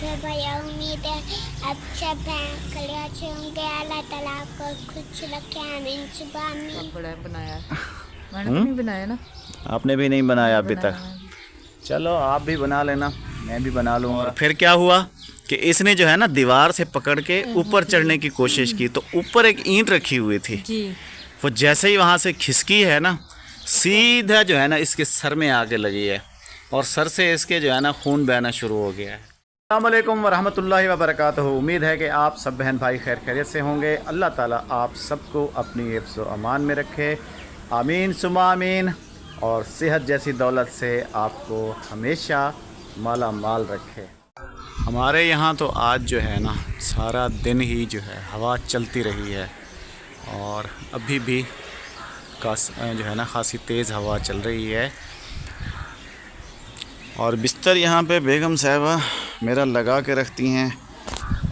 फिर भैया उम्मीद है अब सब अच्छे होंगे। अल्लाह ताला को खुश रखे। आमीन सुबह आमीन। बड़ा बनाया है, मैंने तो नहीं बनाया ना। आपने भी नहीं बनाया अभी तक। चलो आप भी बना लेना, मैं भी बना लूँगा। और फिर क्या हुआ कि इसने जो है ना दीवार से पकड़ के ऊपर चढ़ने की कोशिश की, तो ऊपर एक ईंट रखी हुई थी जी। वो जैसे ही वहाँ से खिसकी है ना, सीधा जो है ना इसके सर में आके लगी है और सर से इसके जो है ना खून बहना शुरू हो गया है। अस्सलाम वालेकुम वरहमतुल्लाहि वबरकातुहू। उम्मीद है कि आप सब बहन भाई खैर खैरियत से होंगे। अल्लाह ताला आप सबको अपनी हिफ्ज़ व अमान में रखे, आमीन सुमा आमीन। और सेहत जैसी दौलत से आपको हमेशा माला माल रखे। हमारे यहाँ तो आज जो है ना सारा दिन ही जो है हवा चलती रही है और अभी भी जो है ना खासी तेज़ हवा चल रही है। और बिस्तर यहाँ पे बेगम साहिबा मेरा लगा के रखती हैं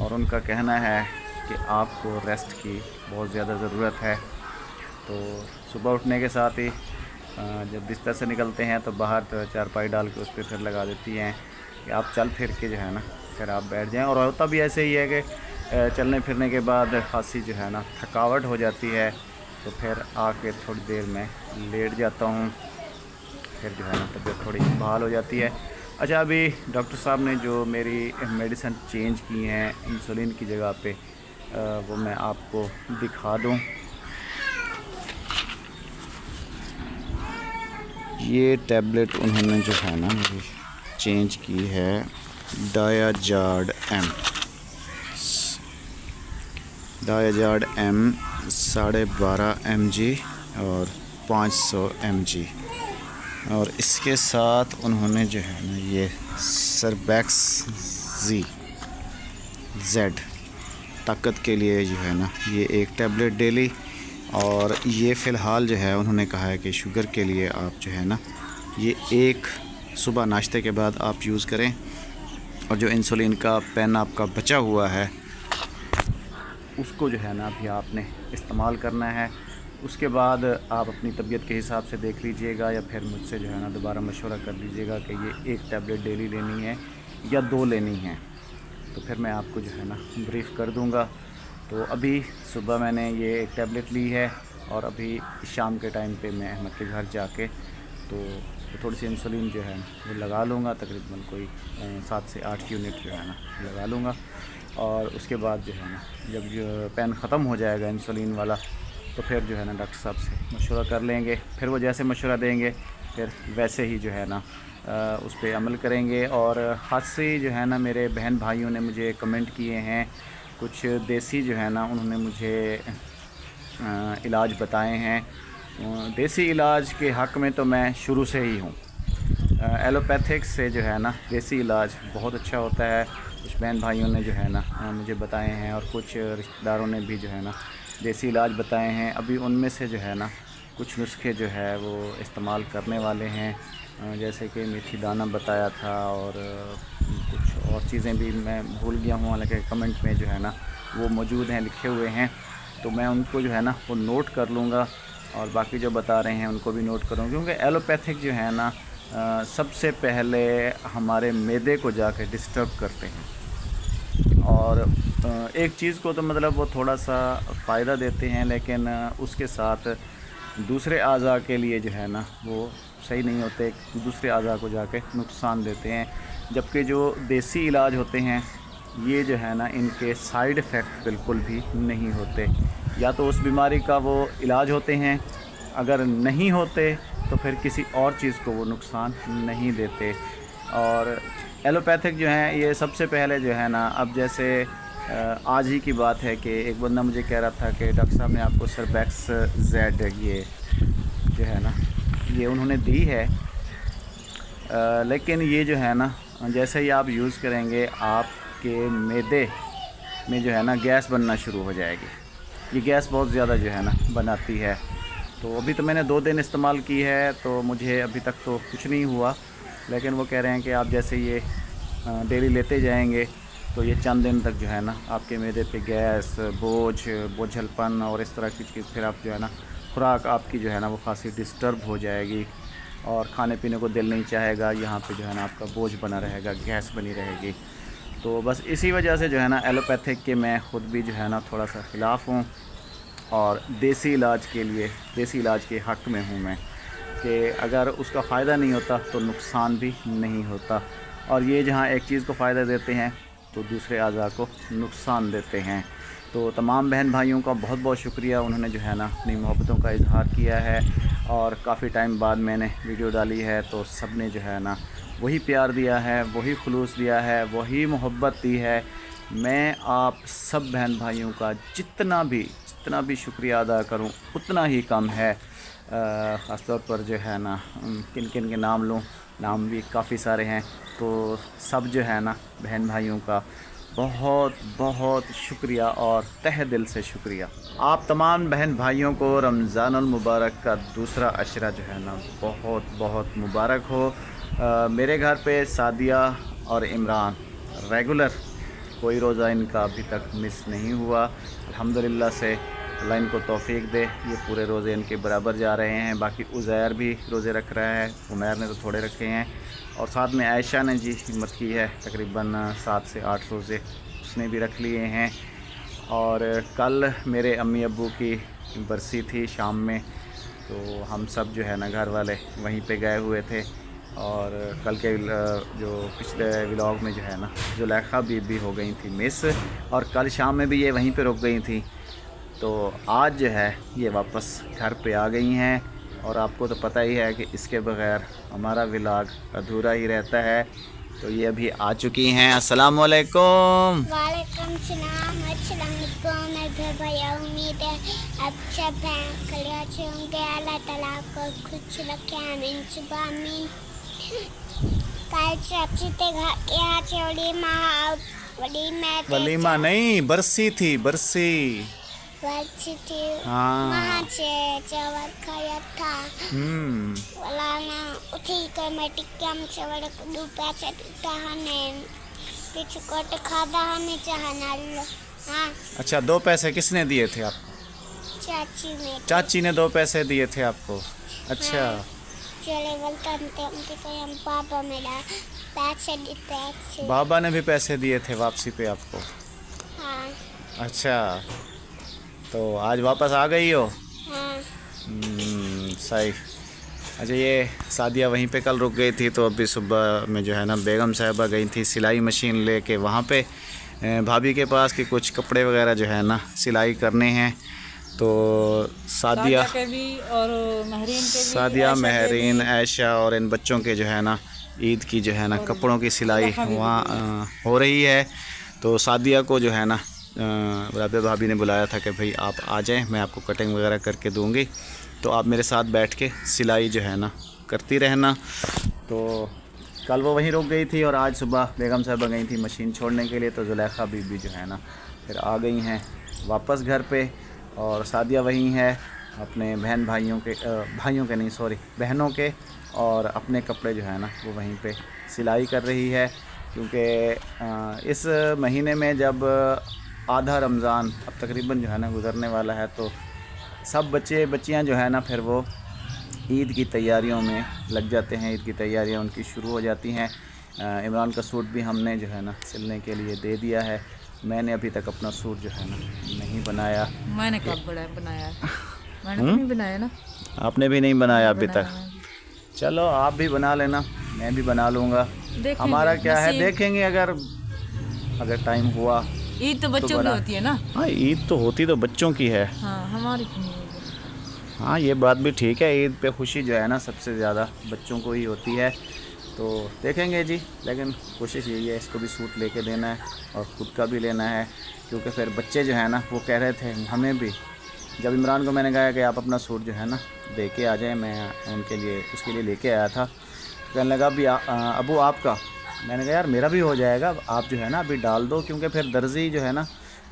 और उनका कहना है कि आपको रेस्ट की बहुत ज़्यादा ज़रूरत है। तो सुबह उठने के साथ ही जब बिस्तर से निकलते हैं तो बाहर चारपाई डाल के उस पर फिर लगा देती हैं कि आप चल फिर के जो है ना फिर आप बैठ जाएं। और होता भी ऐसे ही है कि चलने फिरने के बाद खासी जो है ना थकावट हो जाती है, तो फिर आके थोड़ी देर में लेट जाता हूँ, फिर जो है ना तबीयत थोड़ी बहाल हो जाती है। अच्छा, अभी डॉक्टर साहब ने जो मेरी मेडिसिन चेंज की हैं इंसुलिन की जगह पे, वो मैं आपको दिखा दूँ। ये टैबलेट उन्होंने जो है ना मेरी चेंज की है, डायाजार्ड एम 12.5 mg और 500 mg। और इसके साथ उन्होंने जो है ना ये सरबैक्स Z ताकत के लिए जो है ना ये एक टैबलेट डेली। और ये फ़िलहाल जो है उन्होंने कहा है कि शुगर के लिए आप जो है ना ये एक सुबह नाश्ते के बाद आप यूज़ करें, और जो इंसुलिन का पेन आपका बचा हुआ है उसको जो है ना अभी आपने इस्तेमाल करना है। उसके बाद आप अपनी तबीयत के हिसाब से देख लीजिएगा या फिर मुझसे जो है ना दोबारा मशवरा कर लीजिएगा कि ये एक टैबलेट डेली लेनी है या 2 लेनी है, तो फिर मैं आपको जो है ना ब्रीफ़ कर दूँगा। तो अभी सुबह मैंने ये एक टैबलेट ली है और अभी शाम के टाइम पे मैं अहमद के घर जाके तो थोड़ी सी इंसुलिन जो है वो लगा लूँगा, तकरीबन कोई 7 से 8 यूनिट जो है ना लगा लूँगा। और उसके बाद जो है ना जब जो पेन ख़त्म हो जाएगा इंसुलिन वाला, तो फिर जो है ना डॉक्टर साहब से मशवरा कर लेंगे, फिर वो जैसे मशवरा देंगे फिर वैसे ही जो है ना उस पर अमल करेंगे। और ख़ासी जो है ना मेरे बहन भाइयों ने मुझे कमेंट किए हैं, कुछ देसी जो है ना उन्होंने मुझे इलाज बताए हैं। देसी इलाज के हक़ में तो मैं शुरू से ही हूँ। एलोपैथिक से जो है ना देसी इलाज बहुत अच्छा होता है। कुछ बहन भाइयों ने जो है ना मुझे बताए हैं और कुछ रिश्तेदारों ने भी जो है ना देसी इलाज बताए हैं। अभी उनमें से जो है ना कुछ नुस्खे जो है वो इस्तेमाल करने वाले हैं, जैसे कि मेथी दाना बताया था और कुछ और चीज़ें भी मैं भूल गया हूँ, हालांकि कमेंट में जो है ना वो मौजूद हैं, लिखे हुए हैं, तो मैं उनको जो है ना वो नोट कर लूँगा और बाकी जो बता रहे हैं उनको भी नोट करूँगा। क्योंकि एलोपैथिक जो है ना सबसे पहले हमारे मैदे को जाके डिस्टर्ब करते हैं और एक चीज़ को तो मतलब वो थोड़ा सा फ़ायदा देते हैं, लेकिन उसके साथ दूसरे अज़ा के लिए जो है ना वो सही नहीं होते, दूसरे अज़ा को जाके नुकसान देते हैं। जबकि जो देसी इलाज होते हैं ये जो है ना इनके साइड इफ़ेक्ट बिल्कुल भी नहीं होते, या तो उस बीमारी का वो इलाज होते हैं, अगर नहीं होते तो फिर किसी और चीज़ को वो नुकसान नहीं देते। और एलोपैथिक जो है ये सबसे पहले जो है ना, अब जैसे आज ही की बात है कि एक बंदा मुझे कह रहा था कि डॉक्टर साहब ने आपको सरबैक्स Z ये जो है ना ये उन्होंने दी है, लेकिन ये जो है ना जैसे ही आप यूज़ करेंगे आपके मैदे में जो है ना गैस बनना शुरू हो जाएगी। ये गैस बहुत ज़्यादा जो है ना बनाती है। तो अभी तो मैंने 2 दिन इस्तेमाल की है तो मुझे अभी तक तो कुछ नहीं हुआ, लेकिन वो कह रहे हैं कि आप जैसे ये डेली लेते जाएंगे तो ये चंद दिन तक जो है ना आपके मैदे पे गैस, बोझलपन और इस तरह की चीज़, फिर आप जो है ना खुराक आपकी जो है ना वो खासी डिस्टर्ब हो जाएगी और खाने पीने को दिल नहीं चाहेगा, यहाँ पे जो है ना आपका बोझ बना रहेगा, गैस बनी रहेगी। तो बस इसी वजह से जो है ना एलोपैथिक के मैं ख़ुद भी जो है ना थोड़ा सा ख़िलाफ़ हूँ और देसी इलाज के लिए, देसी इलाज के हक़ में हूँ मैं कि अगर उसका फ़ायदा नहीं होता तो नुकसान भी नहीं होता। और ये जहाँ एक चीज़ को फ़ायदा देते हैं तो दूसरे अज़ा को नुकसान देते हैं। तो तमाम बहन भाइयों का बहुत बहुत शुक्रिया, उन्होंने जो है ना अपनी मोहब्बतों का इजहार किया है और काफ़ी टाइम बाद मैंने वीडियो डाली है तो सब ने जो है ना वही प्यार दिया है, वही खुलूस दिया है, वही मोहब्बत दी है। मैं आप सब बहन भाइयों का जितना भी शुक्रिया अदा करूं उतना ही कम है। ख़ास तौर पर जो है ना किन किन के नाम लूँ, नाम भी काफ़ी सारे हैं, तो सब जो है ना बहन भाइयों का बहुत बहुत शुक्रिया और तहे दिल से शुक्रिया। आप तमाम बहन भाइयों को रमज़ानुल मुबारक का दूसरा अशरा जो है ना बहुत बहुत मुबारक हो। मेरे घर पे सादिया और इमरान रेगुलर, कोई रोज़ा इनका अभी तक मिस नहीं हुआ। अल्हम्दुलिल्लाह से अल्लाह इनको तौफीक दे, ये पूरे रोज़े इनके बराबर जा रहे हैं। बाकी उज़ैर भी रोज़े रख रहा है, उमैर ने तो थोड़े रखे हैं और साथ में आयशा ने जी हिम्मत की है, तकरीबन 7 से 8 रोज़े उसने भी रख लिए हैं। और कल मेरे अम्मी अब्बू की बरसी थी शाम में, तो हम सब जो है ना घर वाले वहीं पे गए हुए थे। और कल के जो पिछले व्लॉग में जो है ना जुलेखा बीबी हो गई थी मिस, और कल शाम में भी ये वहीं पे रुक गई थी। तो आज जो है ये वापस घर पे आ गई हैं और आपको तो पता ही है कि इसके बग़ैर हमारा व्लॉग अधूरा ही रहता है। तो ये अभी आ चुकी हैं। अस्सलाम वालेकुम। वालेकुम सलाम। अस्सलाम वालेकुम। मैं भैया, उम्मीद है आप सब खैरियत अच्छे होंगे। अल्लाह ताला को खुश रखे, आमीन सुबह आमीन। वलीमा नहीं, बरसी थी, बरसी थी। हाँ। वहाँ से चावल खाया था। वाला ना उठी कर मैं टिक्का में चावल दो पैसे टिक्का हने कुछ कोट खादा हने चाहना लो। हाँ। अच्छा, 2 पैसे किसने दिए थे आपको? चाची ने। चाची ने 2 पैसे दिए थे आपको? अच्छा। हाँ। चले बोलते उनके तो हम पापा मेरा पैसे देते। बाबा ने भी पैसे दिए थे वापसी पे आपको? हाँ। अच्छा, तो आज वापस आ गई हो? हाँ। सही। अच्छा, ये सादिया वहीं पे कल रुक गई थी, तो अभी सुबह में जो है ना बेगम साहिबा गई थी सिलाई मशीन लेके वहाँ पे भाभी के पास कि कुछ कपड़े वगैरह जो है ना सिलाई करने हैं। तो सादिया के भी और महरीन के भी, सादिया, महरीन, आयशा और इन बच्चों के जो है ना ईद की जो है ना कपड़ों की सिलाई वहाँ हो रही है। तो सादिया को जो है ना राबिया भाभी ने बुलाया था कि भाई आप आ जाएं, मैं आपको कटिंग वगैरह करके दूंगी, तो आप मेरे साथ बैठ के सिलाई जो है ना करती रहना। तो कल वो वहीं रुक गई थी और आज सुबह बेगम साहिबा गई थी मशीन छोड़ने के लिए, तो जुलेखा बीबी जो है ना फिर आ गई हैं वापस घर पे। और सादिया वहीं है अपने बहनों के बहनों के और अपने कपड़े जो है ना वो वहीं पे सिलाई कर रही है। क्योंकि इस महीने में जब आधा रमज़ान अब तकरीबन जो है ना गुज़रने वाला है, तो सब बच्चियां जो है ना फिर वो ईद की तैयारियों में लग जाते हैं, ईद की तैयारियां उनकी शुरू हो जाती हैं। इमरान का सूट भी हमने जो है ना सिलने के लिए दे दिया है। मैंने अभी तक अपना सूट जो है ना नहीं बनाया। मैंने कब बनाया? मैंने तो नहीं बनाया ना। आपने भी नहीं बनाया अभी तक? चलो आप भी बना लेना, मैं भी बना लूँगा। हमारा क्या है, देखेंगे अगर टाइम हुआ। ईद तो बच्चों की होती है ना। हाँ, ईद तो होती तो बच्चों की है। हाँ, हमारी नहीं होती। हाँ, ये बात भी ठीक है। ईद पे खुशी जो है ना सबसे ज़्यादा बच्चों को ही होती है। तो देखेंगे जी, लेकिन कोशिश यही है इसको भी सूट लेके देना है और ख़ुद का भी लेना है। क्योंकि फिर बच्चे जो है ना वो कह रहे थे हमें भी, जब इमरान को मैंने कहा कि आप अपना सूट जो है ना दे के आ जाएँ, मैं उसके लिए लेके आया था, तो कहने लगा अभी अबू आपका। मैंने कहा यार मेरा भी हो जाएगा, आप जो है ना अभी डाल दो, क्योंकि फिर दर्जी जो है ना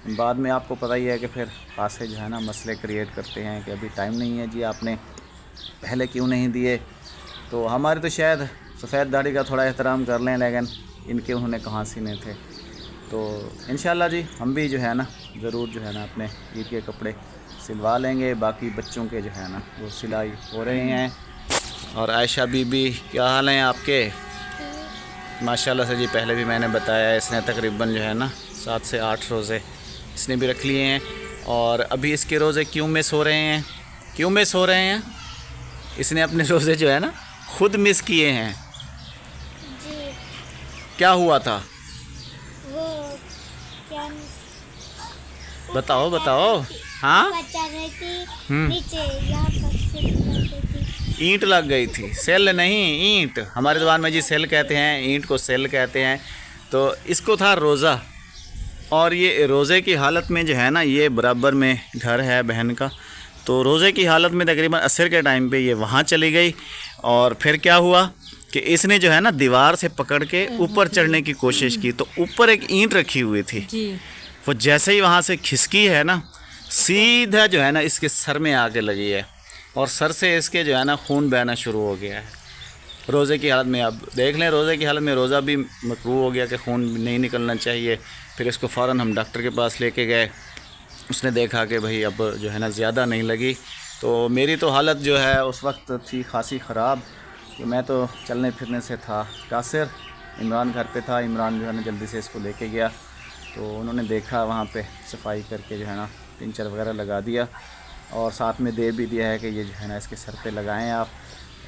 बाद में आपको पता ही है कि फिर पास से जो है ना मसले क्रिएट करते हैं कि अभी टाइम नहीं है जी, आपने पहले क्यों नहीं दिए। तो हमारे तो शायद सफ़ेद दाढ़ी का थोड़ा एहतराम कर लें, लेकिन इनके उन्होंने कहाँ सीने थे। तो इंशाल्लाह जी हम भी जो है ना ज़रूर जो है ना अपने ईद के कपड़े सिलवा लेंगे। बाकी बच्चों के जो है ना वो सिलाई हो रहे हैं। और आयशा बीबी क्या हाल हैं आपके? माशाल्लाह से जी, पहले भी मैंने बताया इसने तकरीबन जो है ना 7 से 8 रोज़े इसने भी रख लिए हैं। और अभी इसके रोज़े क्यों मिस हो रहे हैं, क्यों मिस हो रहे हैं? इसने अपने रोज़े जो है ना खुद मिस किए हैं। जी क्या हुआ था, वो क्या बताओ बताओ। हाँ, चढ़ रही थी नीचे, यहाँ पर से लग गई थी। ईंट लग गई थी। सेल नहीं, ईंट। हमारे ज़बान में जी सेल कहते हैं, ईंट को सेल कहते हैं। तो इसको था रोज़ा, और ये रोज़े की हालत में जो है ना, ये बराबर में घर है बहन का, तो रोज़े की हालत में तकरीबन असर के टाइम पे ये वहाँ चली गई। और फिर क्या हुआ कि इसने जो है ना दीवार से पकड़ के ऊपर चढ़ने की कोशिश की, तो ऊपर एक ईंट रखी हुई थी जी। वो जैसे ही वहाँ से खिसकी है ना, सीधा जो है ना इसके सर में आके लगी है, और सर से इसके जो है ना खून बहना शुरू हो गया है रोज़े की हालत में। अब देख लें, रोज़े की हालत में रोज़ा भी मकरूह हो गया कि खून नहीं निकलना चाहिए। फिर इसको फ़ौरन हम डॉक्टर के पास लेके गए। उसने देखा कि भाई अब जो है ना ज़्यादा नहीं लगी। तो मेरी तो हालत जो है उस वक्त थी खासी ख़राब, कि मैं तो चलने फिरने से था कासिर। इमरान घर पे था, इमरान जो है ना जल्दी से इसको लेके गया, तो उन्होंने देखा वहाँ पे सफाई करके जो है ना टिंचर वगैरह लगा दिया, और साथ में दे भी दिया है कि ये जो है ना इसके सर पे लगाएं आप।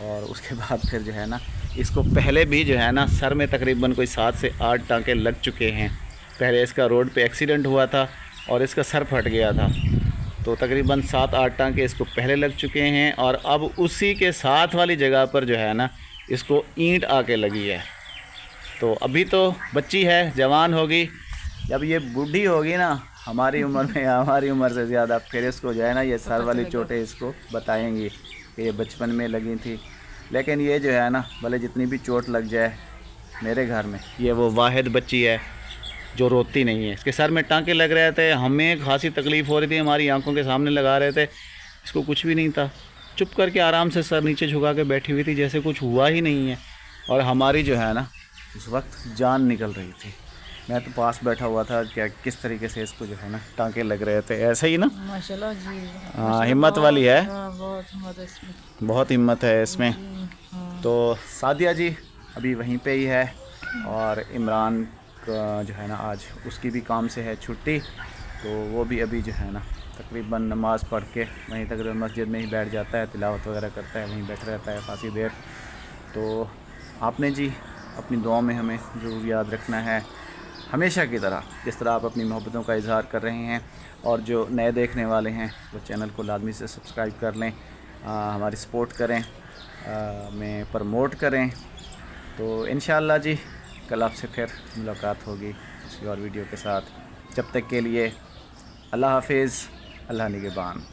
और उसके बाद फिर जो है ना इसको पहले भी जो है ना सर में तकरीबन कोई 7 से 8 टाँके लग चुके हैं। पहले इसका रोड पे एक्सीडेंट हुआ था और इसका सर फट गया था, तो तकरीबन 7-8 टाँके इसको पहले लग चुके हैं। और अब उसी के साथ वाली जगह पर जो है ना इसको ईंट आके लगी है। तो अभी तो बच्ची है, जवान होगी, जब ये बूढ़ी होगी ना हमारी उम्र में, हमारी उम्र से ज़्यादा, फिर इसको जो है ना ये सर वाली चोटें इसको बताएंगी कि ये बचपन में लगी थी। लेकिन ये जो है ना भले जितनी भी चोट लग जाए, मेरे घर में ये वो वाहिद बच्ची है जो रोती नहीं है। इसके सर में टांके लग रहे थे, हमें खासी तकलीफ़ हो रही थी, हमारी आंखों के सामने लगा रहे थे, इसको कुछ भी नहीं था, चुप करके आराम से सर नीचे झुका के बैठी हुई थी जैसे कुछ हुआ ही नहीं है। और हमारी जो है ना उस वक्त जान निकल रही थी। मैं तो पास बैठा हुआ था, क्या किस तरीके से इसको जो है ना टांके लग रहे थे, ऐसे ही ना। माशाल्लाह जी। हाँ, हिम्मत वाली है, बहुत हिम्मत है इसमें, बहुत हिम्मत है इसमें। हाँ। तो सादिया जी अभी वहीं पे ही है, और इमरान का जो है ना आज उसकी भी काम से है छुट्टी, तो वो भी अभी जो है ना तकरीबन नमाज़ पढ़ के वहीं तकरीबन मस्जिद में ही बैठ जाता है, तिलावत वगैरह करता है, वहीं बैठा रहता है खासी देर। तो आपने जी अपनी दुआ में हमें ज़रूर याद रखना है, हमेशा की तरह जिस तरह आप अपनी मोहब्बतों का इजहार कर रहे हैं। और जो नए देखने वाले हैं वो चैनल को लाजमी से सब्सक्राइब कर लें, हमारी सपोर्ट करें, में प्रमोट करें। तो इंशाअल्लाह जी कल आपसे फिर मुलाकात होगी किसी और वीडियो के साथ। जब तक के लिए अल्लाह हाफिज़, अल्लाह निगहबान।